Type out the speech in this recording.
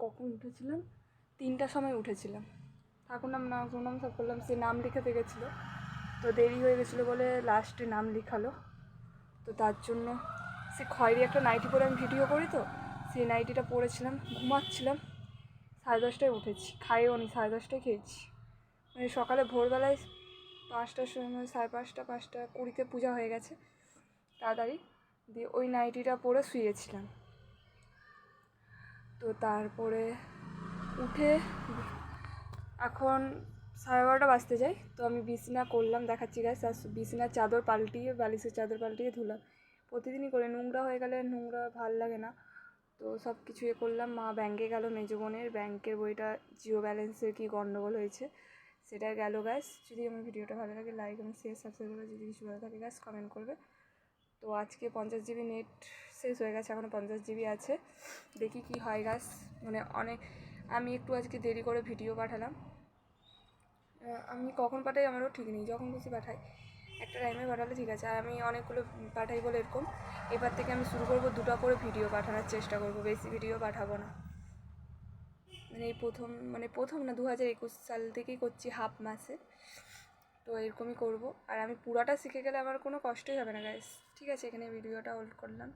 কখন উঠেছিলাম, 3টার সময় উঠেছিলাম। ঠাকুর নাম সব করলাম, সে নাম লিখাতে গেছিলো, তো দেরি হয়ে গেছিলো বলে লাস্টে নাম লিখালো। তো তার জন্য সে খয়েরি একটা নাইটি পরে আমি ভিডিও করি, তো সেই নাইটিটা পরেছিলাম, ঘুমাচ্ছিলাম। 10:30টায় উঠেছি, খাইও নি, 10:30টায় খেয়েছি। মানে সকালে ভোরবেলায় 5টার সময়, 5:30, 5:20 পূজা হয়ে গেছে তাড়াতাড়ি, দিয়ে ওই নাইটিটা পরে শুয়েছিলাম। তো তারপরে উঠে এখন 12:30 বাজতে যাই, তো আমি বিছনা করলাম, দেখাচ্ছি গাইস। আর বিছনার চাদর পাল্টিয়ে, বালিশের চাদর পাল্টিয়ে ধুলাম। প্রতিদিনই করে, নোংরা হয়ে গেলে নোংরা ভাল লাগে না, তো সব কিছু করলাম। মা ব্যাঙ্কে গেল, মেজো বোনের ব্যাঙ্কের বইটা জিরো ব্যালেন্সের কি গন্ডগোল হয়েছে সেটা গেল গাইস। যদি আমার ভিডিওটা ভালো লাগে লাইক এবং শেয়ার, সাবস্ক্রাইব করবে। যদি কিছু ভালো থাকে গাইস কমেন্ট করবে। তো আজকে 50 GB নেট শেষ হয়ে গেছে, এখনও 50 GB আছে, দেখি কি হয় গাইস। মানে আমি একটু আজকে দেরি করে ভিডিও পাঠালাম। আমি কখন পাঠাই আমারও ঠিক নেই, যখন খুশি পাঠাই, একটা টাইমে পাঠালে ঠিক আছে। আর আমি অনেকগুলো পাঠাই বলে এরকম, এবার থেকে আমি শুরু করবো 2টা করে ভিডিও পাঠানোর চেষ্টা করবো, বেশি ভিডিও পাঠাবো না। মানে এই প্রথম না, 2021 সাল থেকেই করছি, হাফ মাসে, তো এরকমই করবো। আর আমি পুরাটা শিখে গেলে আমার কোনো কষ্টই হবে না গাইস। ঠিক আছে, এখানে ভিডিওটা হোল্ড করলাম।